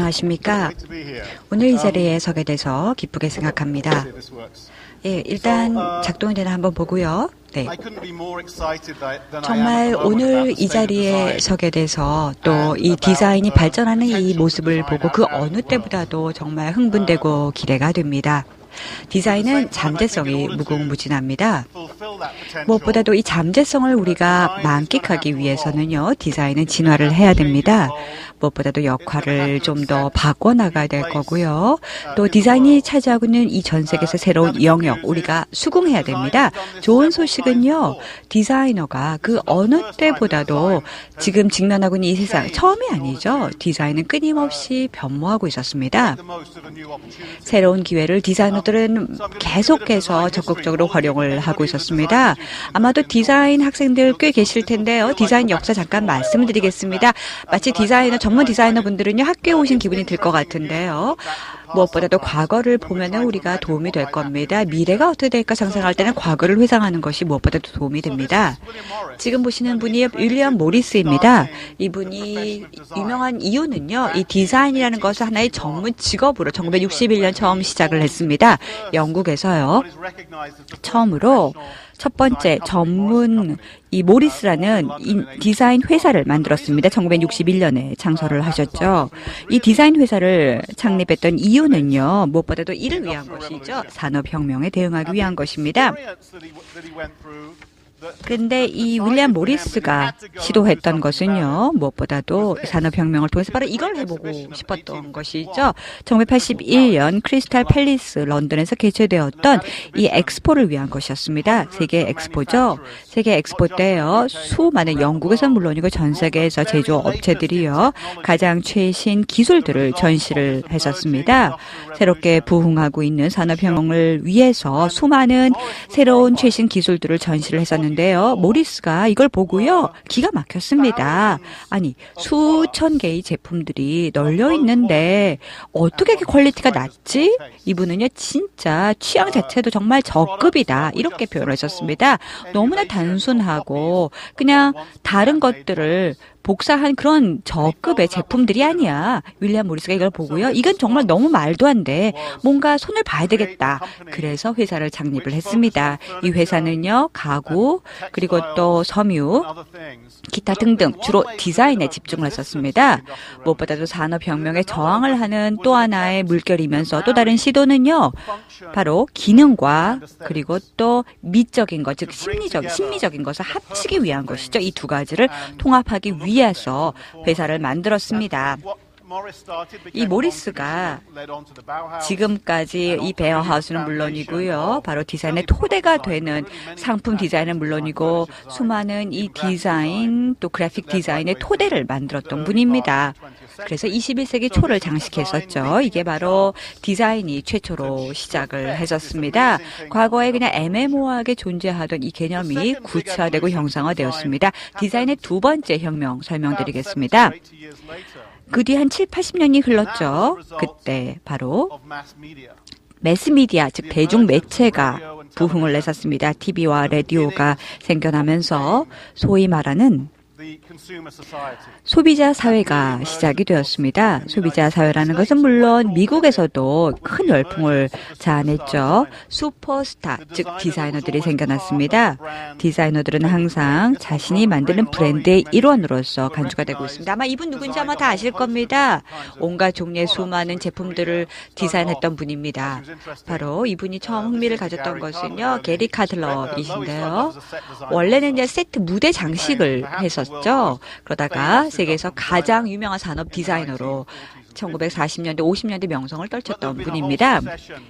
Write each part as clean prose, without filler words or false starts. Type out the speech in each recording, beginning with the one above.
안녕하십니까? 오늘 이 자리에 서게 돼서 기쁘게 생각합니다. 예, 일단 작동이 되나 한번 보고요. 네. 정말 오늘 이 자리에 서게 돼서 또 이 디자인이 발전하는 이 모습을 보고 그 어느 때보다도 정말 흥분되고 기대가 됩니다. 디자인은 잠재성이 무궁무진합니다. 무엇보다도 이 잠재성을 우리가 만끽하기 위해서는요, 디자인은 진화를 해야 됩니다. 무엇보다도 역할을 좀 더 바꿔나가야 될 거고요. 또 디자인이 차지하고 있는 이 전 세계에서 새로운 영역, 우리가 수긍해야 됩니다. 좋은 소식은요, 디자이너가 그 어느 때보다도 지금 직면하고 있는 이 세상, 처음이 아니죠. 디자인은 끊임없이 변모하고 있었습니다. 새로운 기회를 디자이너들은 계속해서 적극적으로 활용을 하고 있었습니다. 아마도 디자인 학생들 꽤 계실 텐데요. 디자인 역사 잠깐 말씀드리겠습니다. 마치 전문 디자이너 분들은요, 학교에 오신 기분이 들 것 같은데요. 무엇보다도 과거를 보면은 우리가 도움이 될 겁니다. 미래가 어떻게 될까 상상할 때는 과거를 회상하는 것이 무엇보다도 도움이 됩니다. 지금 보시는 분이 윌리엄 모리스입니다. 이분이 유명한 이유는요, 이 디자인이라는 것을 하나의 전문 직업으로 1961년 처음 시작을 했습니다. 영국에서요. 처음으로 첫 번째 전문 이 모리스라는 디자인 회사를 만들었습니다. 1961년에 창설을 하셨죠. 이 디자인 회사를 창립했던 이유는요, 무엇보다도 이를 위한 것이죠. 산업혁명에 대응하기 위한 것입니다. 근데 이 윌리엄 모리스가 시도했던 것은요, 무엇보다도 산업혁명을 통해서 바로 이걸 해보고 싶었던 것이죠. 1981년 크리스탈 팰리스 런던에서 개최되었던 이 엑스포를 위한 것이었습니다. 세계 엑스포죠. 세계 엑스포 때요, 수많은 영국에서 물론이고 전 세계에서 제조업 업체들이요, 가장 최신 기술들을 전시를 했었습니다. 새롭게 부흥하고 있는 산업혁명을 위해서 수많은 새로운 최신 기술들을 전시를 했었는데 데요. 모리스가 이걸 보고요, 기가 막혔습니다. 아니, 수천 개의 제품들이 널려 있는데 어떻게 이렇게 퀄리티가 낮지? 이분은요, 진짜 취향 자체도 정말 저급이다, 이렇게 표현하셨습니다. 너무나 단순하고 그냥 다른 것들을 복사한 그런 저급의 제품들이 아니야. 윌리엄 모리스가 이걸 보고요, 이건 정말 너무 말도 안 돼. 뭔가 손을 봐야 되겠다. 그래서 회사를 창립을 했습니다. 이 회사는요, 가구, 그리고 또 섬유, 기타 등등 주로 디자인에 집중을 했었습니다. 무엇보다도 산업혁명에 저항을 하는 또 하나의 물결이면서 또 다른 시도는요, 바로 기능과 그리고 또 미적인 것, 즉 심미적인 것을 합치기 위한 것이죠. 이 두 가지를 통합하기 위해서 회사를 만들었습니다. 이 모리스가 지금까지 이 베어하우스는 물론이고요, 바로 디자인의 토대가 되는 상품 디자인은 물론이고 수많은 이 디자인 또 그래픽 디자인의 토대를 만들었던 분입니다. 그래서 21세기 초를 장식했었죠. 이게 바로 디자인이 최초로 시작을 했었습니다. 과거에 그냥 애매모호하게 존재하던 이 개념이 구체화되고 형상화되었습니다. 디자인의 두 번째 혁명 설명드리겠습니다. 그 뒤 한 7, 80년이 흘렀죠. 그때 바로 매스미디어, 즉 대중매체가 부흥을 했었습니다. TV와 라디오가 생겨나면서 소위 말하는 소비자 사회가 시작이 되었습니다. 소비자 사회라는 것은 물론 미국에서도 큰 열풍을 자아냈죠. 슈퍼스타, 즉 디자이너들이 생겨났습니다. 디자이너들은 항상 자신이 만드는 브랜드의 일원으로서 간주가 되고 있습니다. 아마 이분 누군지 아마 다 아실 겁니다. 온갖 종류의 수많은 제품들을 디자인했던 분입니다. 바로 이분이 처음 흥미를 가졌던 것은요, 게리 카들러이신데요. 원래는 이제 세트 무대 장식을 했었죠. 그러다가 세계에서 가장 유명한 산업 디자이너로 1940년대, 50년대 명성을 떨쳤던 분입니다.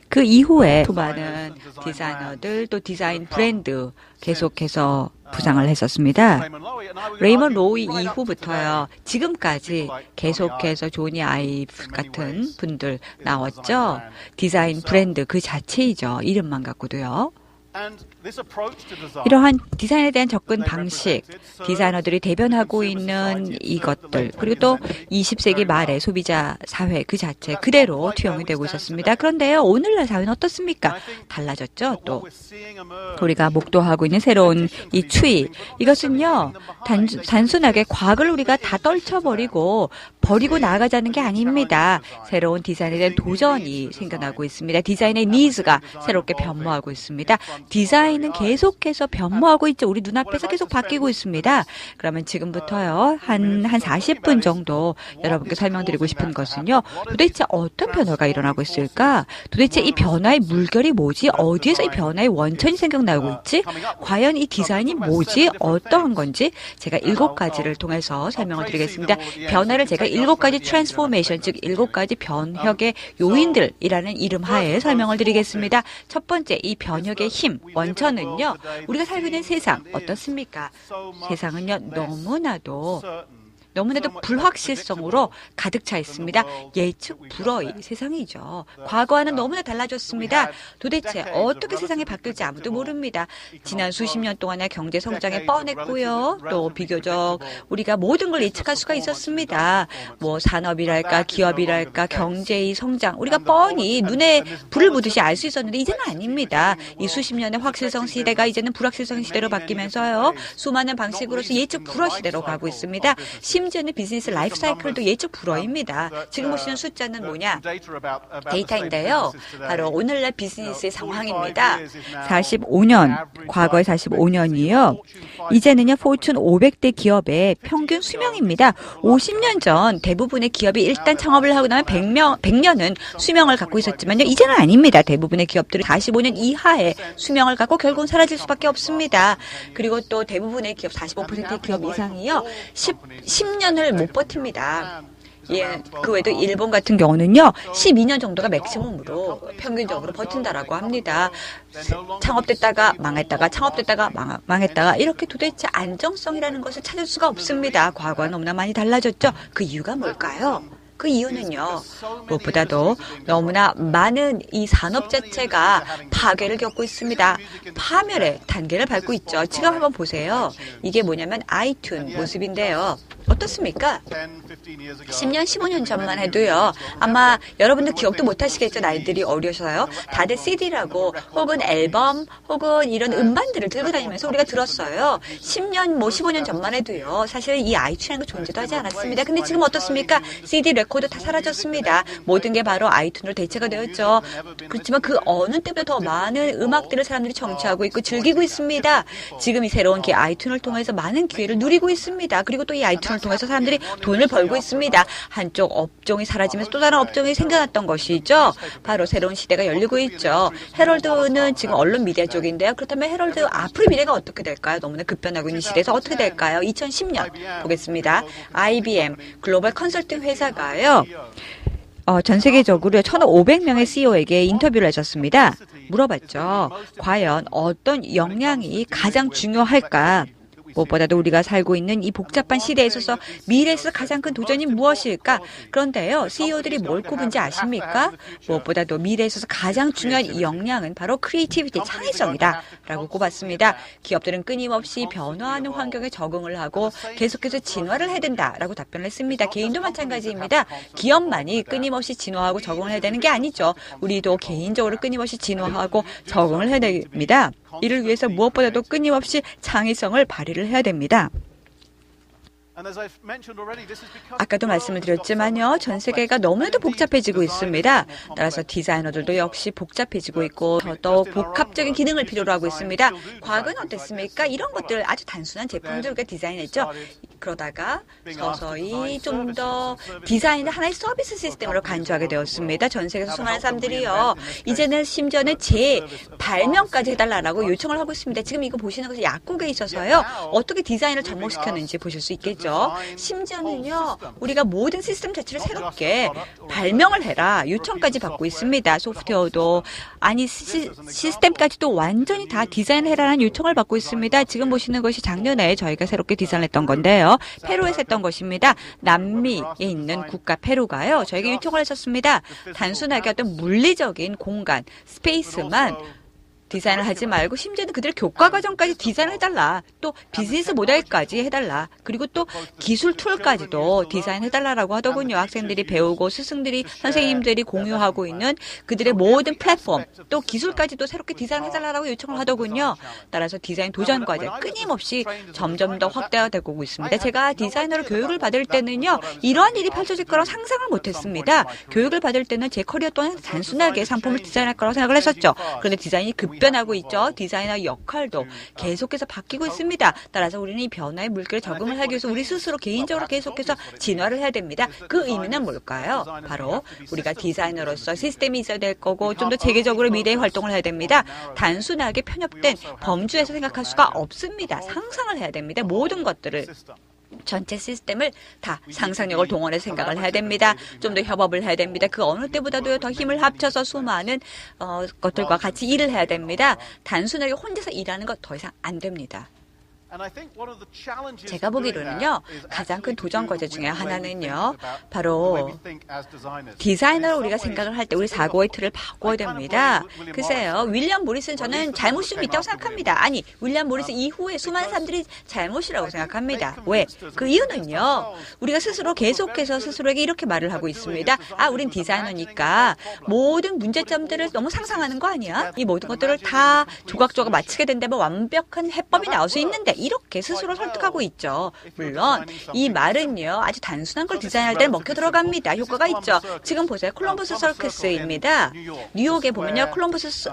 그 이후에 수많은 디자이너들 또 디자인 브랜드 계속해서 부상을 했었습니다. 레이먼 로이 이후부터요, 지금까지 계속해서 조니 아이브 같은 분들 나왔죠. 디자인 브랜드 그 자체이죠. 이름만 갖고도요. 이러한 디자인에 대한 접근 방식, 디자이너들이 대변하고 있는 이것들, 그리고 또 20세기 말에 소비자 사회 그 자체 그대로 투영이 되고 있었습니다. 그런데요, 오늘날 사회는 어떻습니까? 달라졌죠. 또 우리가 목도하고 있는 새로운 이 추이, 이것은요, 단순하게 과거를 우리가 다 떨쳐버리고 버리고 나아가자는 게 아닙니다. 새로운 디자인에 대한 도전이 생겨나고 있습니다. 디자인의 니즈가 새롭게 변모하고 있습니다. 디자인은 계속해서 변모하고 있죠. 우리 눈앞에서 계속 바뀌고 있습니다. 그러면 지금부터요, 한 40분 정도 여러분께 설명드리고 싶은 것은요, 도대체 어떤 변화가 일어나고 있을까? 도대체 이 변화의 물결이 뭐지? 어디에서 이 변화의 원천이 생겨나고 있지? 과연 이 디자인이 뭐지? 어떠한 건지 제가 7가지를 통해서 설명을 드리겠습니다. 변화를 제가 7가지 트랜스포메이션, 즉 7가지 변혁의 요인들이라는 이름 하에 설명을 드리겠습니다. 첫 번째, 이 변혁의 힘, 원천은요, 우리가 살고 있는 세상 어떻습니까? 세상은요, 너무나도 불확실성으로 가득 차 있습니다. 예측 불허의 세상이죠. 과거와는 너무나 달라졌습니다. 도대체 어떻게 세상이 바뀔지 아무도 모릅니다. 지난 수십 년 동안의 경제 성장에 뻔했고요. 또 비교적 우리가 모든 걸 예측할 수가 있었습니다. 뭐 산업이랄까 기업이랄까 경제의 성장, 우리가 뻔히 눈에 불을 보듯이 알 수 있었는데 이제는 아닙니다. 이 수십 년의 확실성 시대가 이제는 불확실성 시대로 바뀌면서요, 수많은 방식으로서 예측 불허 시대로 가고 있습니다. 심지어는 비즈니스 라이프 사이클도 예측 불허입니다. 지금 보시는 숫자는 뭐냐? 데이터인데요. 바로 오늘날 비즈니스의 상황입니다. 45년, 과거의 45년이요. 이제는요, 포춘 500대 기업의 평균 수명입니다. 50년 전 대부분의 기업이 일단 창업을 하고 나면 100년은 수명을 갖고 있었지만요, 이제는 아닙니다. 대부분의 기업들은 45년 이하의 수명을 갖고 결국은 사라질 수밖에 없습니다. 그리고 또 대부분의 기업, 45%의 기업 이상이요, 10년을 못 버팁니다. 예, 그 외에도 일본 같은 경우는요, 12년 정도가 맥시멈으로 평균적으로 버틴다라고 합니다. 창업됐다가 망했다가, 창업됐다가 망했다가, 이렇게 도대체 안정성이라는 것을 찾을 수가 없습니다. 과거와 너무나 많이 달라졌죠. 그 이유가 뭘까요? 그 이유는요, 무엇보다도 너무나 많은 이 산업 자체가 파괴를 겪고 있습니다. 파멸의 단계를 밟고 있죠. 지금 한번 보세요. 이게 뭐냐면 아이튠 모습인데요. 어떻습니까? 10년, 15년 전만 해도요, 아마 여러분들 기억도 못 하시겠죠. 나이들이 어려서요. 다들 CD라고 혹은 앨범 혹은 이런 음반들을 들고 다니면서 우리가 들었어요. 10년, 15년 전만 해도요, 사실 이 아이튠이라는 거 존재도 하지 않았습니다. 근데 지금 어떻습니까? CD, 레코드 다 사라졌습니다. 모든 게 바로 아이튠으로 대체가 되었죠. 그렇지만 그 어느 때보다 더 많은 음악들을 사람들이 청취하고 있고 즐기고 있습니다. 지금 이 새로운 아이튠을 통해서 많은 기회를 누리고 있습니다. 그리고 또 이 아이튠을 통해서 사람들이 돈을 벌고 있습니다. 한쪽 업종이 사라지면서 또 다른 업종이 생겨났던 것이죠. 바로 새로운 시대가 열리고 있죠. 헤럴드는 지금 언론 미디어 쪽인데요. 그렇다면 헤럴드 앞으로 미래가 어떻게 될까요? 너무나 급변하고 있는 시대에서 어떻게 될까요? 2010년 보겠습니다. IBM 글로벌 컨설팅 회사가요, 전 세계적으로 1,500명의 CEO에게 인터뷰를 하셨습니다. 물어봤죠. 과연 어떤 역량이 가장 중요할까? 무엇보다도 우리가 살고 있는 이 복잡한 시대에 있어서 미래에서 가장 큰 도전이 무엇일까? 그런데요, CEO들이 뭘 꼽은지 아십니까? 무엇보다도 미래에 있어서 가장 중요한 이 역량은 바로 크리에이티비티, 창의성이다 라고 꼽았습니다. 기업들은 끊임없이 변화하는 환경에 적응을 하고 계속해서 진화를 해야 된다라고 답변을 했습니다. 개인도 마찬가지입니다. 기업만이 끊임없이 진화하고 적응을 해야 되는 게 아니죠. 우리도 개인적으로 끊임없이 진화하고 적응을 해야 됩니다. 이를 위해서 무엇보다도 끊임없이 창의성을 발휘를 해야 됩니다. 아까도 말씀을 드렸지만요, 전 세계가 너무나도 복잡해지고 있습니다. 따라서 디자이너들도 역시 복잡해지고 있고 더더욱 복합적인 기능을 필요로 하고 있습니다. 과거는 어땠습니까? 이런 것들 아주 단순한 제품들을 디자인했죠. 그러다가 서서히 좀 더 디자인을 하나의 서비스 시스템으로 간주하게 되었습니다. 전 세계에서 수많은 사람들이요, 이제는 심지어는 제 발명까지 해달라고 요청을 하고 있습니다. 지금 이거 보시는 것은 약국에 있어서요, 어떻게 디자인을 접목시켰는지 보실 수 있겠죠. 심지어는요, 우리가 모든 시스템 자체를 새롭게 발명을 해라 요청까지 받고 있습니다. 소프트웨어도 아니 시스템까지도 완전히 다 디자인해라는 요청을 받고 있습니다. 지금 보시는 것이 작년에 저희가 새롭게 디자인했던 건데요, 페루에서 했던 것입니다. 남미에 있는 국가 페루가요, 저에게 요청을 했었습니다. 단순하게 어떤 물리적인 공간, 스페이스만 디자인을 하지 말고 심지어는 그들의 교과 과정까지 디자인을 해달라. 또 비즈니스 모델까지 해달라. 그리고 또 기술 툴까지도 디자인해달라고 하더군요. 학생들이 배우고 스승들이 선생님들이 공유하고 있는 그들의 모든 플랫폼 또 기술까지도 새롭게 디자인해달라고 요청을 하더군요. 따라서 디자인 도전 과제 끊임없이 점점 더 확대가 되고 있습니다. 제가 디자이너로 교육을 받을 때는요. 이러한 일이 펼쳐질 거라고 상상을 못했습니다. 교육을 받을 때는 제 커리어 동안 단순하게 상품을 디자인할 거라고 생각을 했었죠. 그런데 디자인이 급변하고 있죠. 디자이너 역할도 계속해서 바뀌고 있습니다. 따라서 우리는 이 변화의 물결에 적응을 하기 위해서 우리 스스로 개인적으로 계속해서 진화를 해야 됩니다. 그 의미는 뭘까요? 바로 우리가 디자이너로서 시스템이 있어야 될 거고 좀 더 체계적으로 미래의 활동을 해야 됩니다. 단순하게 편협된 범주에서 생각할 수가 없습니다. 상상을 해야 됩니다. 모든 것들을. 전체 시스템을 다 상상력을 동원해서 생각을 해야 됩니다. 좀 더 협업을 해야 됩니다. 그 어느 때보다도 더 힘을 합쳐서 수많은 것들과 같이 일을 해야 됩니다. 단순하게 혼자서 일하는 것 더 이상 안 됩니다. 제가 보기로는요, 가장 큰 도전 과제 중에 하나는요, 바로 디자이너로 우리가 생각을 할 때 우리 사고의 틀을 바꿔야 됩니다. 글쎄요, 윌리엄 모리스는 저는 잘못이 좀 있다고 생각합니다. 아니, 윌리엄 모리스 이후에 수많은 사람들이 잘못이라고 생각합니다. 왜? 그 이유는요, 우리가 스스로 계속해서 스스로에게 이렇게 말을 하고 있습니다. 아, 우린 디자이너니까 모든 문제점들을 너무 상상하는 거 아니야? 이 모든 것들을 다 조각조각 맞추게 된다면 완벽한 해법이 나올 수 있는데 이렇게 스스로 설득하고 있죠. 물론 이 말은요, 아주 단순한 걸 디자인할 때는 먹혀 들어갑니다. 효과가 있죠. 지금 보세요. 콜럼버스 서커스입니다. 뉴욕에 보면요, 콜럼버스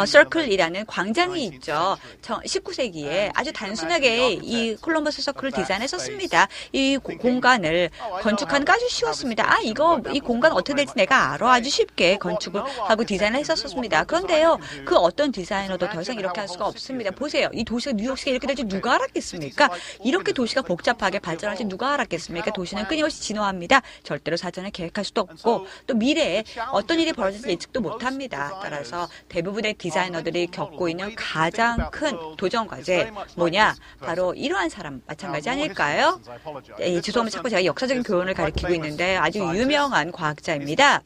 서클이라는 광장이 있죠. 19세기에 아주 단순하게 이 콜럼버스 서클을 디자인했었습니다. 이 공간을 건축하는 게 아주 쉬웠습니다. 아, 이 공간 어떻게 될지 내가 알아. 아주 쉽게 건축을 하고 디자인을 했었습니다. 그런데요, 그 어떤 디자이너도 더 이상 이렇게 할 수가 없습니다. 보세요. 이 도시가 뉴욕시가 이렇게 될지 누가 알았겠습니까? 이렇게 도시가 복잡하게 발전할지 누가 알았겠습니까? 도시는 끊임없이 진화합니다. 절대로 사전에 계획할 수도 없고 또 미래에 어떤 일이 벌어질지 예측도 못합니다. 따라서 대부분의 디자이너들이 겪고 있는 가장 큰 도전 과제 뭐냐? 바로 이러한 사람 마찬가지 아닐까요? 죄송합니다. 자꾸 제가 역사적인 교훈을 가리키고 있는데 아주 유명한 과학자입니다.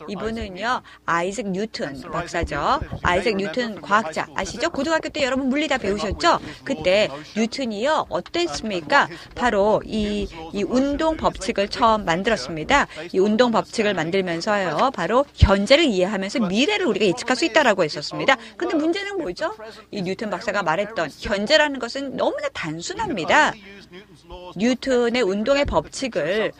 이분은요, 아이작 뉴턴 박사죠. 아이작 뉴턴 과학자 아시죠? 고등학교 때 여러분 물리 다 배우셨죠? 그때 뉴턴이요, 어땠습니까? 바로 이 운동 법칙을 처음 만들었습니다. 이 운동 법칙을 만들면서요, 바로 현재를 이해하면서 미래를 우리가 예측할 수 있다라고 했었습니다. 근데 문제는 뭐죠? 이 뉴턴 박사가 말했던 현재라는 것은 너무나 단순합니다. 뉴턴의 운동의 법칙을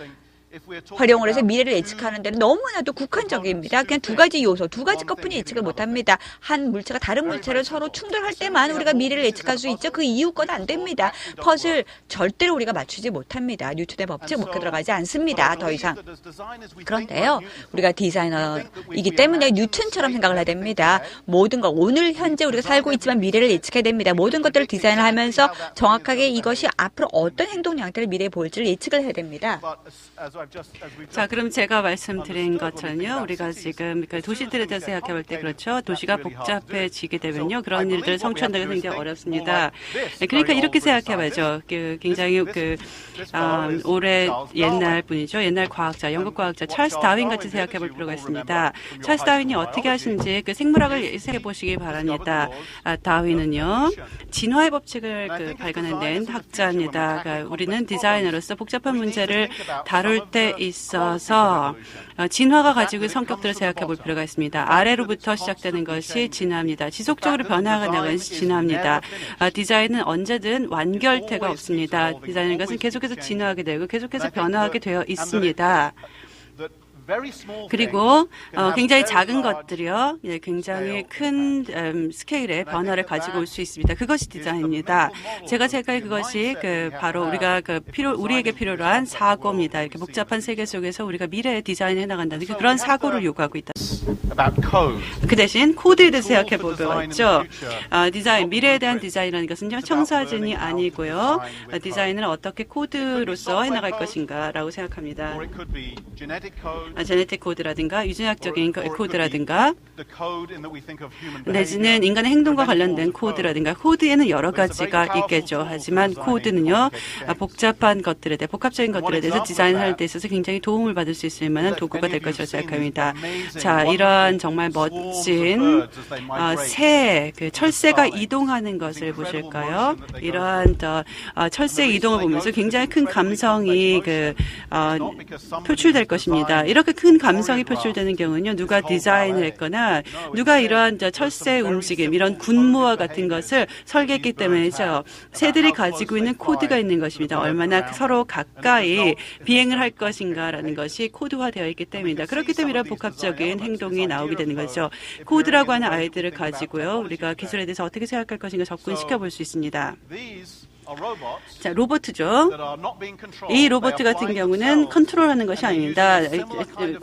활용을 해서 미래를 예측하는 데는 너무나도 국한적입니다. 그냥 두 가지 요소, 두 가지 것뿐이 예측을 못합니다. 한 물체가 다른 물체를 서로 충돌할 때만 우리가 미래를 예측할 수 있죠. 그 이후 건 안 됩니다. 퍼즐 절대로 우리가 맞추지 못합니다. 뉴턴의 법칙 먹혀 들어가지 않습니다. 더 이상. 그런데요, 우리가 디자이너이기 때문에 뉴턴처럼 생각을 해야 됩니다. 모든 것, 오늘 현재 우리가 살고 있지만 미래를 예측해야 됩니다. 모든 것들을 디자인을 하면서 정확하게 이것이 앞으로 어떤 행동 양태를 미래에 보일지를 예측을 해야 됩니다. 자, 그럼 제가 말씀드린 것처럼요, 우리가 지금 그 도시들에 대해서 생각해 볼 때 그렇죠. 도시가 복잡해지게 되면요, 그런 일들을 성취한다는 게 굉장히 어렵습니다. 그러니까 이렇게 생각해 봐야죠. 굉장히 올해 옛날 분이죠. 옛날 과학자, 영국 과학자 찰스 다윈 같이 생각해 볼 필요가 있습니다. 찰스 다윈이 어떻게 하시는지 그 생물학을 생각해 보시기 바랍니다. 다윈은요, 진화의 법칙을 발견해낸 학자입니다. 그러니까 우리는 디자이너로서 복잡한 문제를 다룰 때 있어서 진화가 가지고 성격들을 생각해 볼 필요가 있습니다. 아래로부터 시작되는 것이 진화입니다. 지속적으로 변화가 나가는 것이 진화입니다. 디자인은 언제든 완결태가 없습니다. 디자인은 것은 계속해서 진화하게 되고 계속해서 변화하게 되어 있습니다. 그리고 굉장히 작은 것들이요, 굉장히 큰 스케일의 변화를 가지고 올 수 있습니다. 그것이 디자인입니다. 제가 생각해 그것이 바로 우리에게 필요로 한 사고입니다. 이렇게 복잡한 세계 속에서 우리가 미래의 디자인을 해나간다는 그런 사고를 요구하고 있다. 그 대신 코드에 대해서 생각해 보죠. 디자인, 미래에 대한 디자인이라는 것은요, 청사진이 아니고요, 디자인을 어떻게 코드로서 해나갈 것인가라고 생각합니다. 제네틱 코드라든가 유전학적인 코드라든가 내지는 인간의 행동과 관련된 코드라든가 코드에는 여러 가지가 있겠죠. 하지만 코드는요, 복잡한 것들에 대해 복합적인 것들에 대해서 디자인할 데 있어서 굉장히 도움을 받을 수 있을 만한 도구가 될 것이라고 생각합니다. 자, 이러한 정말 멋진 새 철새가 이동하는 것을 보실까요? 이러한 철새 이동을 보면서 굉장히 큰 감성이 표출될 것입니다. 이렇게 큰 감성이 표출되는 경우는요, 누가 디자인을 했거나 누가 이러한 철새 움직임, 이런 군무와 같은 것을 설계했기 때문이죠. 새들이 가지고 있는 코드가 있는 것입니다. 얼마나 서로 가까이 비행을 할 것인가라는 것이 코드화되어 있기 때문입니다. 그렇기 때문에 이런 복합적인 행동이 나오게 되는 거죠. 코드라고 하는 아이들을 가지고요, 우리가 기술에 대해서 어떻게 생각할 것인가 접근시켜 볼 수 있습니다. 자, 로봇이죠. 이 로봇 같은 경우는 컨트롤하는 것이 아닙니다.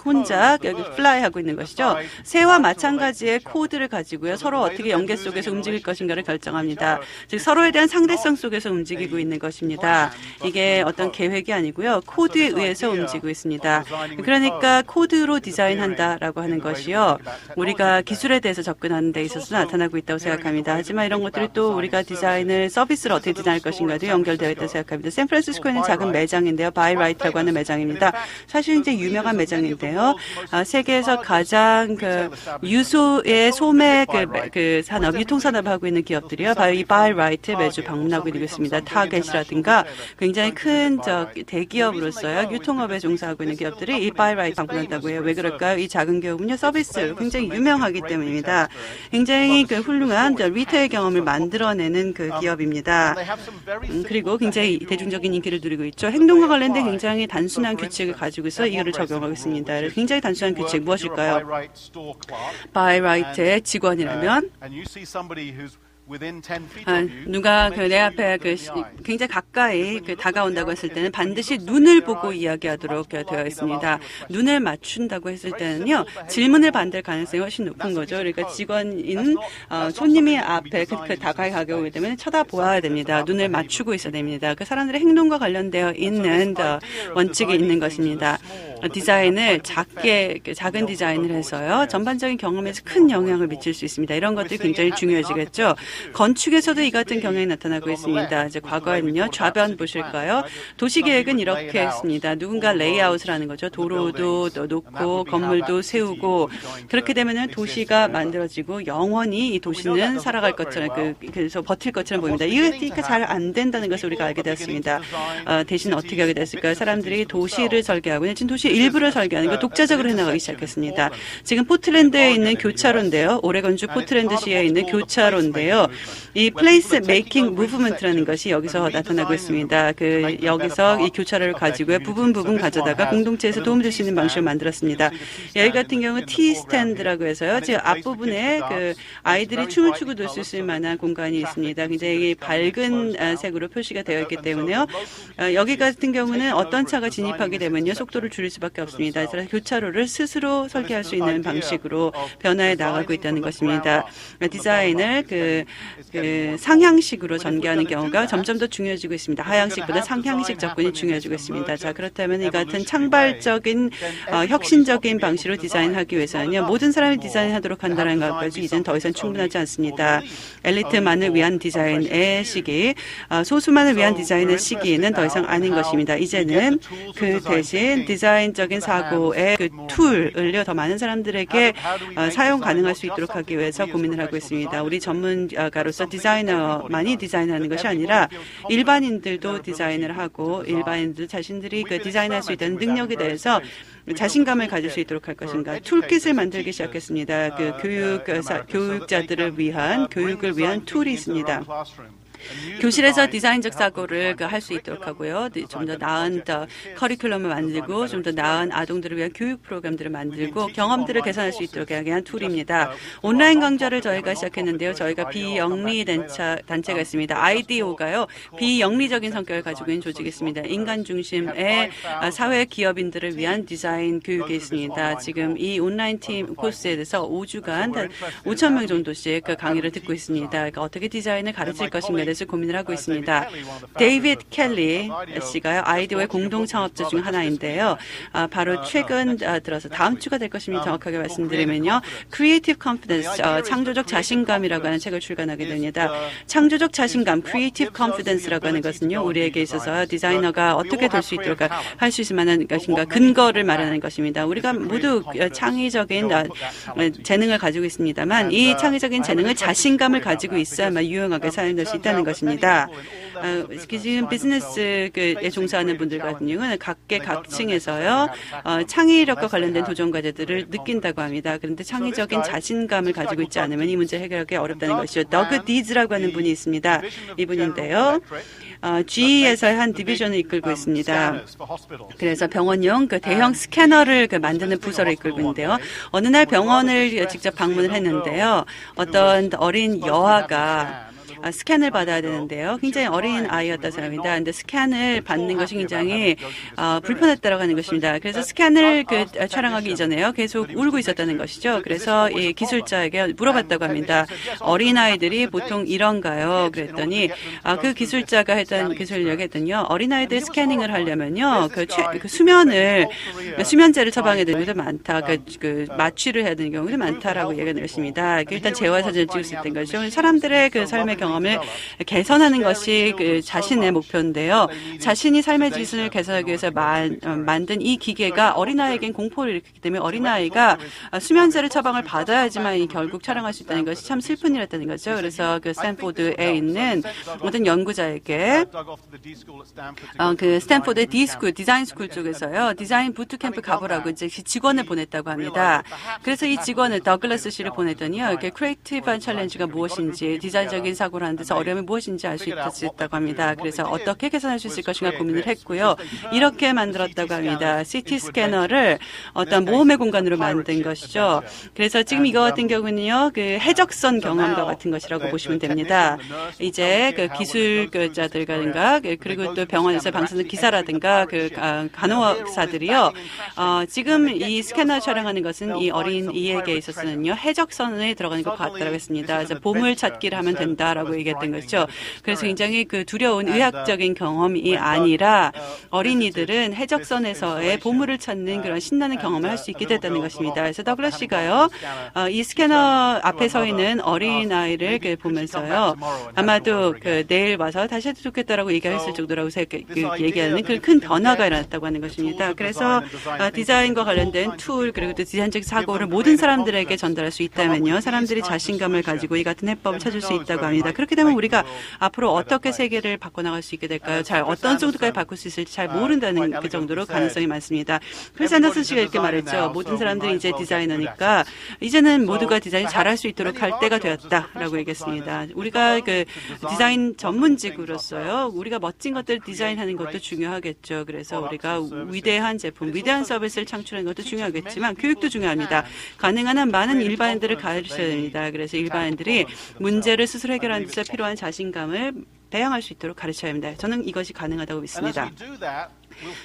혼자 플라이하고 있는 것이죠. 새와 마찬가지의 코드를 가지고요, 서로 어떻게 연계 속에서 움직일 것인가를 결정합니다. 즉 서로에 대한 상대성 속에서 움직이고 있는 것입니다. 이게 어떤 계획이 아니고요, 코드에 의해서 움직이고 있습니다. 그러니까 코드로 디자인한다라고 하는 것이요, 우리가 기술에 대해서 접근하는 데 있어서 나타나고 있다고 생각합니다. 하지만 이런 것들이 또 우리가 디자인을 서비스를 어떻게 디자인할 것인가도 연결되어 있다고 생각합니다. 샌프란시스코에는 작은 매장인데요. 바이라이트라고 하는 매장입니다. 사실 이제 유명한 매장인데요. 세계에서 가장 유소의 소매 산업, 유통산업을 하고 있는 기업들이요. 이 바이라이트 매주 방문하고 있습니다. 타겟이라든가 굉장히 큰 대기업으로서요, 유통업에 종사하고 있는 기업들이 이 바이라이트 방문한다고 해요. 왜 그럴까요? 이 작은 기업은요, 서비스 굉장히 유명하기 때문입니다. 굉장히 훌륭한 리테일 경험을 만들어내는 기업입니다. 그리고 굉장히 대중적인 인기를 누리고 있죠. 행동과 관련된 굉장히 단순한 규칙을 가지고 있어 이거를 적용하고 있습니다. 굉장히 단순한 규칙 무엇일까요? 바이라이트의 직원이라면 누가 내 앞에 굉장히 가까이 다가온다고 했을 때는 반드시 눈을 보고 이야기하도록 되어 있습니다. 눈을 맞춘다고 했을 때는요, 질문을 받을 가능성이 훨씬 높은 거죠. 그러니까 직원인 손님이 앞에 다가가게 오기 때문에 쳐다보아야 됩니다. 눈을 맞추고 있어야 됩니다. 그 사람들의 행동과 관련되어 있는 원칙이 있는 것입니다. 디자인을 작은 디자인을 해서요, 전반적인 경험에서 큰 영향을 미칠 수 있습니다. 이런 것들이 굉장히 중요해지겠죠. 건축에서도 이 같은 경향이 나타나고 있습니다. 이제 과거에는요, 좌변 보실까요? 도시계획은 이렇게 했습니다. 누군가 레이아웃을 하는 거죠. 도로도 놓고 건물도 세우고, 그렇게 되면은 도시가 만들어지고 영원히 이 도시는 살아갈 것처럼 그래서 버틸 것처럼 보입니다. 이게 잘 안 된다는 것을 우리가 알게 되었습니다. 대신 어떻게 하게 됐을까요? 사람들이 도시를 설계하고 지금 도시 일부를 설계하는 거 독자적으로 해나가기 시작했습니다. 지금 포틀랜드에 있는 교차로인데요. 오레곤주 포틀랜드시에 있는 교차로인데요. 이 플레이스 메이킹 무브먼트라는 것이 여기서 나타나고 있습니다. 여기서 이 교차로를 가지고요, 부분 가져다가 공동체에서 도움을 줄 수 있는 방식을 만들었습니다. 여기 같은 경우는 티 스탠드라고 해서요, 지금 앞부분에 아이들이 춤을 추고 놀 수 있을 만한 공간이 있습니다. 굉장히 밝은 색으로 표시가 되어 있기 때문에요. 여기 같은 경우는 어떤 차가 진입하게 되면요, 속도를 줄일 수밖에 없습니다. 그래서 교차로를 스스로 설계할 수 있는 방식으로 변화해 나가고 있다는 것입니다. 디자인을 상향식으로 전개하는 경우가 점점 더 중요해지고 있습니다. 하향식보다 상향식 접근이 중요해지고 있습니다. 자, 그렇다면 이 같은 창발적인 혁신적인 방식으로 디자인하기 위해서는요, 모든 사람이 디자인하도록 한다는 것까지 이제는 더 이상 충분하지 않습니다. 엘리트만을 위한 디자인의 시기, 소수만을 위한 디자인의 시기는 더 이상 아닌 것입니다. 이제는 그 대신 디자인적인 사고의 툴을요, 더 많은 사람들에게 사용 가능할 수 있도록 하기 위해서 고민을 하고 있습니다. 우리 전문가로서 디자이너만이 디자인하는 것이 아니라 일반인들도 디자인을 하고 일반인들 자신들이 디자인할 수 있다는 능력에 대해서 자신감을 가질 수 있도록 할 것인가. 툴킷을 만들기 시작했습니다. 교육자들을 위한 교육을 위한 툴이 있습니다. 교실에서 디자인적 사고를 할 수 있도록 하고요. 좀 더 나은 커리큘럼을 만들고 좀 더 나은 아동들을 위한 교육 프로그램들을 만들고 경험들을 개선할 수 있도록 하게 한 툴입니다. 온라인 강좌를 저희가 시작했는데요. 저희가 비영리 단체가 있습니다. IDO가요. 비영리적인 성격을 가지고 있는 조직이 있습니다. 인간 중심의 사회 기업인들을 위한 디자인 교육이 있습니다. 지금 이 온라인 팀 코스에 대해서 5주간 5,000명 정도씩 강의를 듣고 있습니다. 그러니까 어떻게 디자인을 가르칠 것인가에 대해서 고민을 하고 있습니다. 데이비드 켈리 씨가요, 아이디어의 공동 창업자 중 하나인데요. 바로 최근 들어서 다음 주가 될 것입니다. 정확하게 말씀드리면요. Creative Confidence, 창조적 자신감이라고 하는 책을 출간하게 됩니다. 창조적 자신감, Creative Confidence라고 하는 것은요, 우리에게 있어서 디자이너가 어떻게 될 수 있도록 할 수 있을 만한 것인가, 근거를 마련하는 것입니다. 우리가 모두 창의적인 재능을 가지고 있습니다만 이 창의적인 재능을 자신감을 가지고 있어야만 유용하게 사용할 수 있다는 것입니다. 지금 비즈니스에 종사하는 분들 같은 경우는 각계각층에서요 창의력과 관련된 도전 과제들을 느낀다고 합니다. 그런데 창의적인 자신감을 가지고 있지 않으면 이 문제 해결하기 어렵다는 것이죠. 더그 디즈라고 하는 분이 있습니다. 이분인데요. GE에서의 한 디비전을 이끌고 있습니다. 그래서 병원용 대형 스캐너를 만드는 부서를 이끌고 있는데요. 어느 날 병원을 직접 방문을 했는데요. 어떤 어린 여아가 스캔을 받아야 되는데요. 굉장히 어린 아이였다 생각합니다. 그런데 스캔을 받는 것이 굉장히 불편했다고 하는 것입니다. 그래서 스캔을 촬영하기 이전에요. 계속 울고 있었다는 것이죠. 그래서 이 기술자에게 물어봤다고 합니다. 어린 아이들이 보통 이런가요? 그랬더니 그 기술자가 했던 기술력이 했더니요. 어린 아이들 스캐닝을 하려면요. 수면제를 처방해야 되는 경우도 많다. 마취를 해야 되는 경우도 많다라고 얘기하는 것입니다. 일단 재활 사진을 찍을 수 있다는 것이죠. 사람들의 삶의 경험을 개선하는 것이 자신의 목표인데요. 자신이 삶의 질을 개선하기 위해서 만든 이 기계가 어린아이에겐 공포를 일으키기 때문에 어린아이가 수면제를 처방을 받아야지만 결국 촬영할 수 있다는 것이 참 슬픈 일이었다는 거죠. 그래서 스탠포드에 있는 어떤 연구자에게 스탠포드 D스쿨, 디자인 스쿨 쪽에서요. 디자인 부트캠프 가보라고 이제 직원을 보냈다고 합니다. 그래서 이 직원을 더글라스 씨를 보냈더니요. 크리에이티브한 챌린지가 무엇인지, 디자인적인 사고를 하는 데서 어려움이 무엇인지 알 수 있다고 합니다. 그래서 어떻게 개선할 수 있을 것인가 고민을 했고요. 이렇게 만들었다고 합니다. CT 스캐너를 어떤 모험의 공간으로 만든 것이죠. 그래서 지금 이거 같은 경우는요, 해적선 경험과 같은 것이라고 보시면 됩니다. 이제 기술자들과 그리고 또 병원에서 방송하는 기사라든가 간호사들이요, 지금 이 스캐너 촬영하는 것은 이 어린이에게 있어서는요, 해적선에 들어가는 것 같다고 했습니다. 그래서 보물 찾기를 하면 된다라고 얘기했던 것이죠. 그래서 굉장히 두려운 의학적인 경험이 아니라 어린이들은 해적선에서의 보물을 찾는 그런 신나는 경험을 할 수 있게 됐다는 것입니다. 그래서 더글라스 씨가요, 이 스캐너 앞에 서 있는 어린아이를 보면서요, 아마도 내일 와서 다시 해도 좋겠다라고 얘기했을 정도라고 얘기하는 큰 변화가 일어났다고 하는 것입니다. 그래서 디자인과 관련된 툴 그리고 또 디자인적 사고를 모든 사람들에게 전달할 수 있다면요, 사람들이 자신감을 가지고 이 같은 해법을 찾을 수 있다고 합니다. 그렇게 되면 우리가 앞으로 어떻게 세계를 바꿔나갈 수 있게 될까요? 어떤 정도까지 바꿀 수 있을지 잘 모른다는 그 정도로 가능성이 많습니다. 크리스 앤더슨 씨가 이렇게 말했죠. 모든 사람들이 이제 디자이너니까 이제는 모두가 디자인 잘할 수 있도록 할 때가 되었다라고 얘기했습니다. 우리가 디자인 전문직으로서요, 우리가 멋진 것들을 디자인하는 것도 중요하겠죠. 그래서 우리가 위대한 제품, 위대한 서비스를 창출하는 것도 중요하겠지만 교육도 중요합니다. 가능한 한 많은 일반인들을 가르쳐야 됩니다. 그래서 일반인들이 문제를 스스로 해결하는 데 필요한 자신감을 배양할 수 있도록 가르쳐야 합니다. 저는 이것이 가능하다고 믿습니다.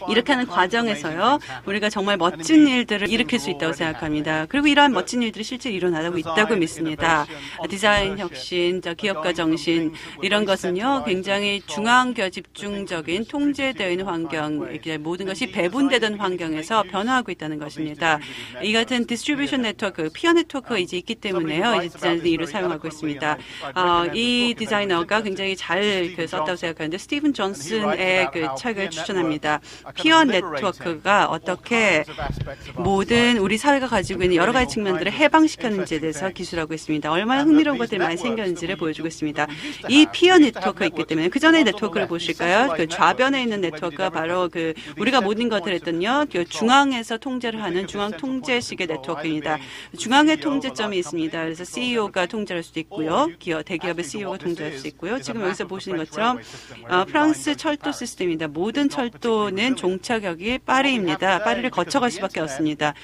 이렇게 하는 과정에서요, 우리가 정말 멋진 일들을 일으킬 수 있다고 생각합니다. 그리고 이러한 멋진 일들이 실제 일어나고 있다고 믿습니다. 디자인 혁신, 기업가 정신, 이런 것은요, 굉장히 중앙 집중적인 통제되어 있는 환경, 모든 것이 배분되던 환경에서 변화하고 있다는 것입니다. 이 같은 디스트리뷰션 네트워크, 피어 네트워크가 이제 있기 때문에요, 이제 디자이너들이 이를 사용하고 있습니다. 이 디자이너가 굉장히 잘 썼다고 생각하는데, 스티븐 존슨의 책을 추천합니다. 피어 네트워크가 어떻게 모든 우리 사회가 가지고 있는 여러 가지 측면들을 해방시켰는지에 대해서 기술하고 있습니다. 얼마나 흥미로운 것들이 많이 생겼는지를 보여주고 있습니다. 이 피어 네트워크가 있기 때문에 그 전에 네트워크를 보실까요? 좌변에 있는 네트워크가 바로 우리가 모든 것을 했던요, 중앙에서 통제를 하는 중앙 통제식의 네트워크입니다. 중앙에 통제점이 있습니다. 그래서 CEO가 통제할 수도 있고요, 대기업의 CEO가 통제할 수 있고요. 지금 여기서 보시는 것처럼 프랑스 철도 시스템입니다. 모든 철도 주요는 종착역이 파리입니다. 파리를 거쳐갈 수밖에 없습니다.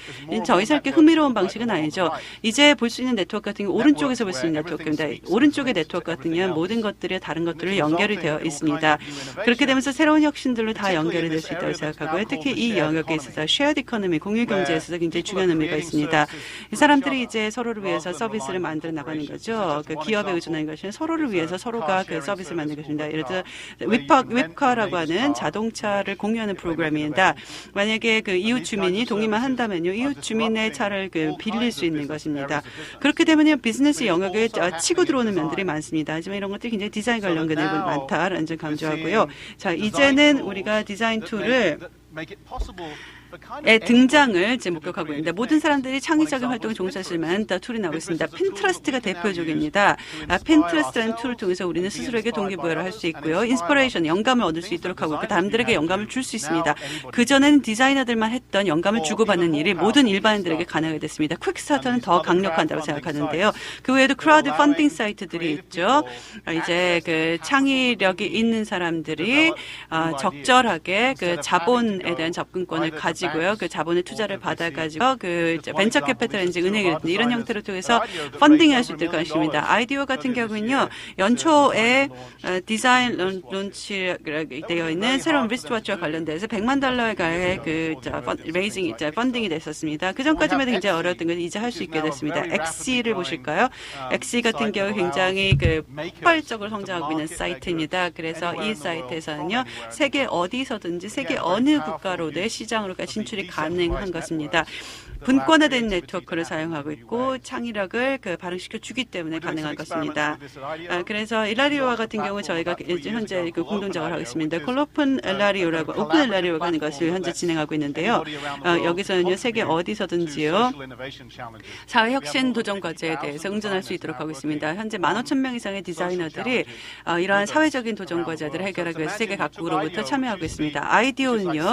더 이상 이렇게 흥미로운 방식은 아니죠. 이제 볼 수 있는 네트워크 같은 경우 오른쪽에서 볼 수 있는 네트워크입니다. 오른쪽의 네트워크 같은 경우는 모든 것들이 다른 것들을 연결이 되어 있습니다. 그렇게 되면서 새로운 혁신들로 다 연결이 될 수 있다고 생각하고요. 특히 이 영역에 있어서 쉐어드 이코노미, 공유 경제에 있어서 굉장히 중요한 의미가 있습니다. 이 사람들이 이제 서로를 위해서 서비스를 만들어 나가는 거죠. 그 기업에 의존하는 것이 서로를 위해서 서로가 그 서비스를 만드는 것입니다. 예를 들어 윕카라고 하는 자동차를 공유하는 프로그램입니다. 만약에 그 이웃 주민이 동의만 한다면요, 이웃 주민의 차를 그 빌릴 수 있는 것입니다. 그렇게 되면요, 비즈니스 영역에 치고 들어오는 면들이 많습니다. 하지만 이런 것들이 굉장히 디자인 관련 근육이 많다라는 점 강조하고요. 자, 이제는 우리가 디자인 툴을 등장을 이제 목격하고 있는데 모든 사람들이 창의적인 활동에 종사할 만한 툴이 나오고 있습니다. 핀트러스트가 대표적입니다. 핀트러스트라는 툴을 통해서 우리는 스스로에게 동기부여를 할 수 있고요. 인스피레이션, 영감을 얻을 수 있도록 하고 있고 남들에게 영감을 줄 수 있습니다. 그전에는 디자이너들만 했던 영감을 주고받는 일이 모든 일반인들에게 가능하게 됐습니다. 퀵스타터는 더 강력하다고 생각하는데요. 그 외에도 크라우드 펀딩 사이트들이 있죠. 이제 그 창의력이 있는 사람들이 적절하게 그 자본에 대한 접근권을 가지고요. 그 자본의 투자를 받아가지고 그 벤처 캐피탈인지 은행이라든지 이런 형태를 통해서 펀딩할 수 있도록 것입니다. 아이디어 같은 경우는요, 연초에 디자인 론치되어 있는 새로운 리스트워치와 관련돼서 $100만 가의 그 레이징 펀딩이 됐었습니다. 그 전까지만 해도 굉장히 어려웠던 것을 이제 할 수 있게 됐습니다. 엑시를 보실까요? 엑시 같은 경우 굉장히 그 폭발적으로 성장하고 있는 사이트입니다. 그래서 이 사이트에서는요, 세계 어디서든지 세계 어느 국가로도 시장으로까지 진출이 가능한 것입니다. 분권화된 네트워크를 사용하고 있고 창의력을 그 발휘시켜 주기 때문에 가능한 것입니다. 그래서 일라리오와 같은 경우 저희가 현재 그 공동작업을 하고 있습니다. 오픈 엘라리오라고 하는 것을 현재 진행하고 있는데요. 여기서는요, 세계 어디서든지요, 사회혁신 도전 과제에 대해서 응전할 수 있도록 하고 있습니다. 현재 15,000명 이상의 디자이너들이 이러한 사회적인 도전 과제들을 해결하기 위해서 세계 각국으로부터 참여하고 있습니다. 아이디어는요,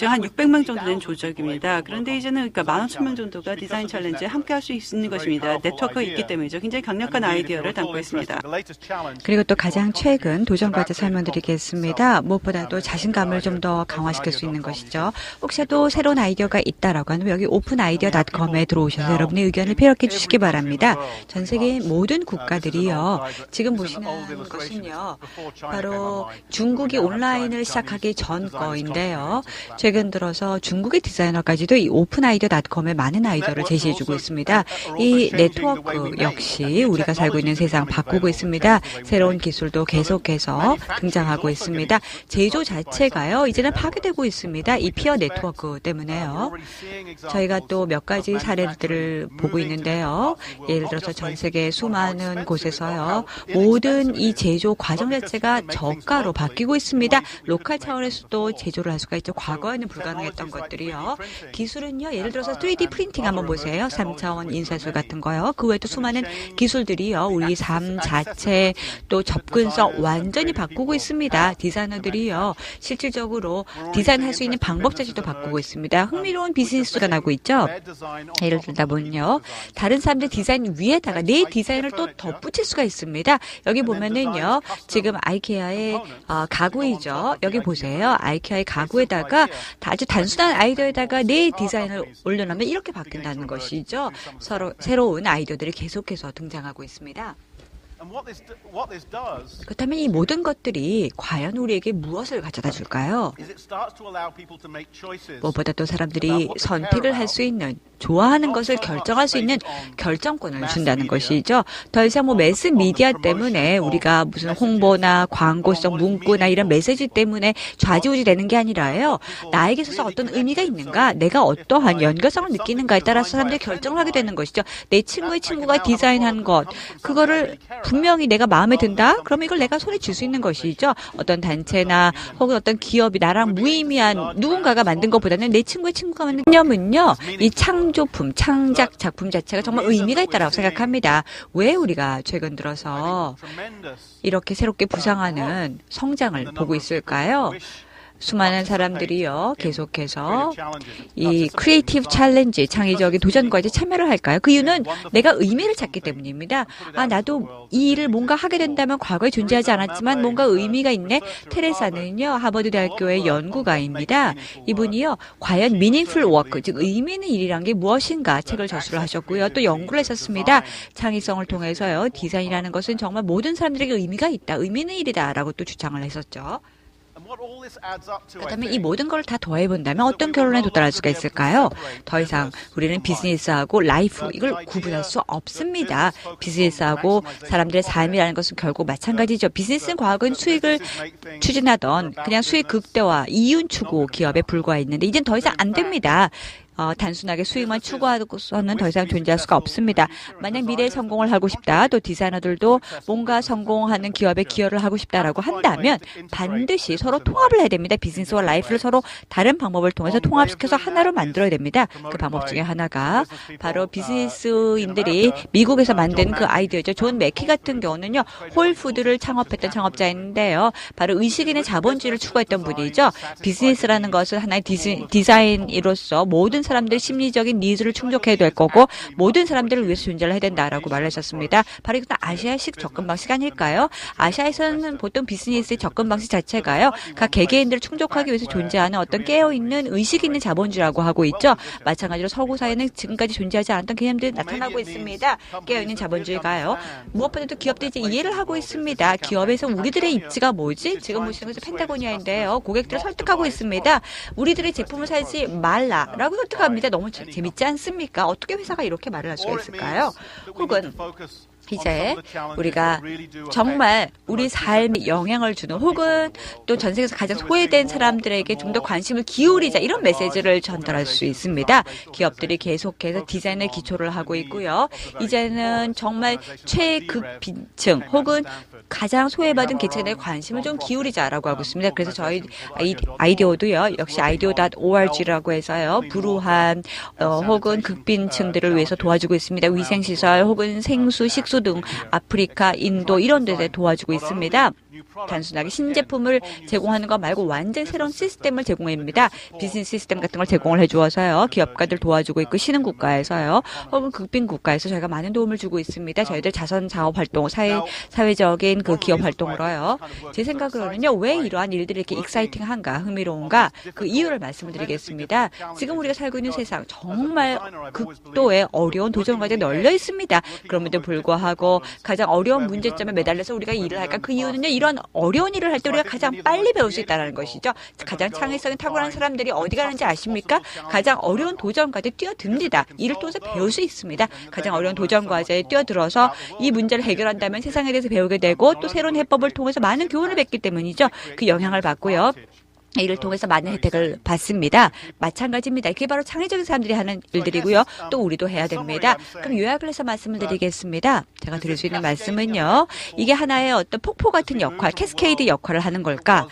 한 600명 정도 되는 조직입니다. 그런데 이제는 그러니까 15,000명 정도가 디자인 챌린지에 함께 할 수 있는 것입니다. 네트워크가 있기 때문이죠. 굉장히 강력한 아이디어를 담고 있습니다. 그리고 또 가장 최근 도전과제 설명드리겠습니다. 무엇보다도 자신감을 좀 더 강화시킬 수 있는 것이죠. 혹시라도 새로운 아이디어가 있다라고 하면 여기 오픈아이디어.com에 들어오셔서 여러분의 의견을 피력해 주시기 바랍니다. 전 세계 모든 국가들이요, 지금 보시는 것은요, 바로 중국이 온라인을 시작하기 전 거인데요. 최근 들어서 중국의 디자이너까지도 이 오픈아이디어.com에 많은 아이디어를 제시해주고 있습니다. 이 네트워크 역시 우리가 살고 있는 세상 바꾸고 있습니다. 새로운 기술도 계속해서 등장하고 있습니다. 제조 자체가요, 이제는 파괴되고 있습니다. 이 피어 네트워크 때문에요. 저희가 또 몇 가지 사례들을 보고 있는데요. 예를 들어서 전 세계 수많은 곳에서요, 모든 이 제조 과정 자체가 저가로 바뀌고 있습니다. 로컬 차원에서도 제조를 할 수가 있죠. 과거에는 불가능했던 것들이요. 기술은요, 예를 들어서 3D 프린팅 한번 보세요. 3차원 인쇄술 같은 거요. 그 외에도 수많은 기술들이요, 우리 삶 자체 또 접근성 완전히 바꾸고 있습니다. 디자이너들이요, 실질적으로 디자인할 수 있는 방법 자체도 바꾸고 있습니다. 흥미로운 비즈니스가 나고 있죠. 예를 들다 보면요, 다른 사람들 디자인 위에다가 내 디자인을 또 덧붙일 수가 있습니다. 여기 보면은요, 지금 아이케아의 가구이죠. 여기 보세요. 아이케아의 가구에다가 아주 단순한 아이디어에다가 내 디자인을 올려놓으면 이렇게 바뀐다는 것이죠. 서로 새로운 아이디어들이 계속해서 등장하고 있습니다. 그렇다면 이 모든 것들이 과연 우리에게 무엇을 가져다 줄까요? 무엇보다 또 사람들이 선택을 할 수 있는, 좋아하는 것을 결정할 수 있는 결정권을 준다는 것이죠. 더 이상 매스 미디어 때문에 우리가 무슨 홍보나 광고성 문구나 이런 메시지 때문에 좌지우지 되는 게 아니라요, 나에게 있어서 어떤 의미가 있는가, 내가 어떠한 연결성을 느끼는가에 따라서 사람들이 결정을 하게 되는 것이죠. 내 친구의 친구가 디자인한 것, 그거를 분명히 내가 마음에 든다? 그러면 이걸 내가 손에 쥘 수 있는 것이죠. 어떤 단체나 혹은 어떤 기업이 나랑 무의미한 누군가가 만든 것보다는 내 친구의 친구가 만든 개념은요, 이 창조품, 창작 작품 자체가 정말 의미가 있다고 생각합니다. 왜 우리가 최근 들어서 이렇게 새롭게 부상하는 성장을 보고 있을까요? 수많은 사람들이요, 계속해서 이 크리에이티브 챌린지, 창의적인 도전 과제에 참여를 할까요? 그 이유는 내가 의미를 찾기 때문입니다. 나도 이 일을 뭔가 하게 된다면 과거에 존재하지 않았지만 뭔가 의미가 있네. 테레사는요, 하버드 대학교의 연구가입니다. 이분이요, 과연 meaningful work, 즉 의미 있는 일이란 게 무엇인가 책을 저술을 하셨고요. 또 연구를 했었습니다. 창의성을 통해서요, 디자인이라는 것은 정말 모든 사람들에게 의미가 있다, 의미 있는 일이다라고 또 주장을 했었죠. 그렇다면 이 모든 걸 다 더해본다면 어떤 결론에 도달할 수가 있을까요? 더 이상 우리는 비즈니스하고 라이프, 이걸 구분할 수 없습니다. 비즈니스하고 사람들의 삶이라는 것은 결국 마찬가지죠. 비즈니스는 과거엔 수익을 추진하던 그냥 수익 극대화, 이윤 추구 기업에 불과했는데 이젠 더 이상 안 됩니다. 단순하게 수익만 추구하고서는 더 이상 존재할 수가 없습니다. 만약 미래에 성공을 하고 싶다, 또 디자이너들도 뭔가 성공하는 기업에 기여를 하고 싶다라고 한다면 반드시 서로 통합을 해야 됩니다. 비즈니스와 라이프를 서로 다른 방법을 통해서 통합시켜서 하나로 만들어야 됩니다. 그 방법 중에 하나가 바로 비즈니스인들이 미국에서 만든 그 아이디어죠. 존 맥키 같은 경우는요, 홀푸드를 창업했던 창업자인데요. 바로 의식인의 자본주의를 추구했던 분이죠. 비즈니스라는 것은 하나의 디자인으로서 모든 사람들의 심리적인 니즈를 충족해야 될 거고 모든 사람들을 위해서 존재를 해야 된다라고 말하셨습니다. 바로 이것은 아시아식 접근 방식 아닐까요? 아시아에서는 보통 비즈니스의 접근 방식 자체가요, 각 개개인들을 충족하기 위해서 존재하는 어떤 깨어있는 의식 있는 자본주의라고 하고 있죠. 마찬가지로 서구 사회는 지금까지 존재하지 않았던 개념들이 나타나고 있습니다. 깨어있는 자본주의가요. 무엇보다도 기업들이 이제 이해를 하고 있습니다. 기업에서 우리들의 입지가 뭐지? 지금 보시는 것은 펜타고니아인데요. 고객들을 설득하고 있습니다. 우리들의 제품을 사지 말라라고 설득합니다. 너무 재밌지 않습니까? 어떻게 회사가 이렇게 말을 할 수가 있을까요? 혹은 이제 우리가 정말 우리 삶에 영향을 주는, 혹은 또 전 세계에서 가장 소외된 사람들에게 좀 더 관심을 기울이자, 이런 메시지를 전달할 수 있습니다. 기업들이 계속해서 디자인에 기초를 하고 있고요. 이제는 정말 최극빈층 혹은 가장 소외받은 계층에 대해 관심을 좀 기울이자라고 하고 있습니다. 그래서 저희 아이디어도요, 역시 ideo.org라고 해서요, 불우한 혹은 극빈층들을 위해서 도와주고 있습니다. 위생시설 혹은 생수, 식수 등 아프리카, 인도 이런 데서 도와주고 있습니다. 단순하게 신제품을 제공하는 것 말고 완전히 새로운 시스템을 제공합니다. 비즈니스 시스템 같은 걸 제공을 해주어서요, 기업가들 도와주고 있고, 신흥국가에서요 혹은 극빈국가에서 저희가 많은 도움을 주고 있습니다. 저희들 자선 사업 활동, 사회적인 그 기업 활동으로요. 제 생각으로는요, 왜 이러한 일들이 이렇게 익사이팅한가, 흥미로운가, 그 이유를 말씀을 드리겠습니다. 지금 우리가 살고 있는 세상 정말 극도의 어려운 도전 과제에 널려 있습니다. 그럼에도 불구하고 가장 어려운 문제점에 매달려서 우리가 일을 할까? 그 이유는요, 이런 어려운 일을 할 때 우리가 가장 빨리 배울 수 있다는 것이죠. 가장 창의성이 탁월한 사람들이 어디 가는지 아십니까? 가장 어려운 도전 과제에 뛰어듭니다. 이를 통해서 배울 수 있습니다. 가장 어려운 도전 과제에 뛰어들어서 이 문제를 해결한다면 세상에 대해서 배우게 되고, 또 새로운 해법을 통해서 많은 교훈을 뵙기 때문이죠. 그 영향을 받고요, 이를 통해서 많은 혜택을 받습니다. 마찬가지입니다. 이게 바로 창의적인 사람들이 하는 일들이고요. 또 우리도 해야 됩니다. 그럼 요약을 해서 말씀을 드리겠습니다. 제가 드릴 수 있는 말씀은요, 이게 하나의 어떤 폭포 같은 역할, 캐스케이드 역할을 하는 걸까?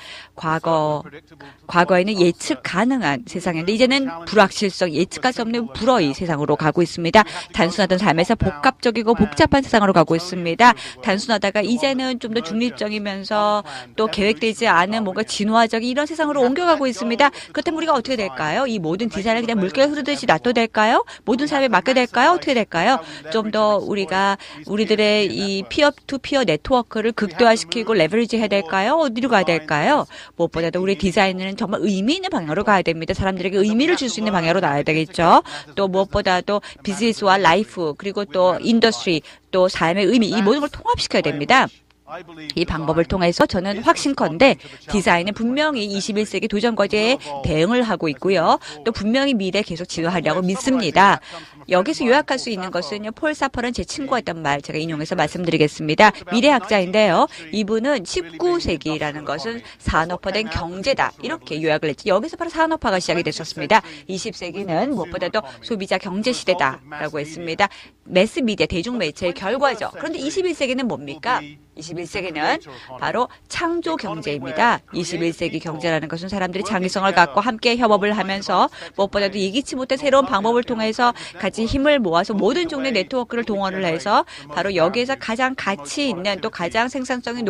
과거에는 예측 가능한 세상이었는데 이제는 불확실성, 예측할 수 없는 불어의 세상으로 가고 있습니다. 단순하던 삶에서 복합적이고 복잡한 세상으로 가고 있습니다. 단순하다가 이제는 좀 더 중립적이면서 또 계획되지 않은 뭔가 진화적인 이런 세상으로 옮겨가고 있습니다. 그렇다면 우리가 어떻게 될까요? 이 모든 디자인을 그냥 물결 흐르듯이 놔둬도 될까요? 모든 삶에 맡게 될까요? 어떻게 될까요? 좀 더 우리가 우리들의 이 피어 투 피어 네트워크를 극대화시키고 레버리지 해야 될까요? 어디로 가야 될까요? 무엇보다도 우리 디자인은 정말 의미 있는 방향으로 가야 됩니다. 사람들에게 의미를 줄 수 있는 방향으로 나가야 되겠죠. 또 무엇보다도 비즈니스와 라이프, 그리고 또 인더스트리, 또 삶의 의미, 이 모든 걸 통합시켜야 됩니다. 이 방법을 통해서 저는 확신컨대 디자인은 분명히 21세기 도전 과제에 대응을 하고 있고요. 또 분명히 미래에 계속 진화하려고 믿습니다. 여기서 요약할 수 있는 것은요, 폴 사퍼는 제 친구가 했던 말 제가 인용해서 말씀드리겠습니다. 미래학자인데요. 이분은 19세기라는 것은 산업화된 경제다, 이렇게 요약을 했죠. 여기서 바로 산업화가 시작이 됐었습니다. 20세기는 무엇보다도 소비자 경제 시대다라고 했습니다. 매스미디어, 대중매체의 결과죠. 그런데 21세기는 뭡니까? 21세기는 바로 창조 경제입니다. 21세기 경제라는 것은 사람들이 창의성을 갖고 함께 협업을 하면서 무엇보다도 예기치 못한 새로운 방법을 통해서 같이 힘을 모아서 모든 종류의 네트워크를 동원을 해서 바로 여기에서 가장 가치 있는, 또 가장 생산성이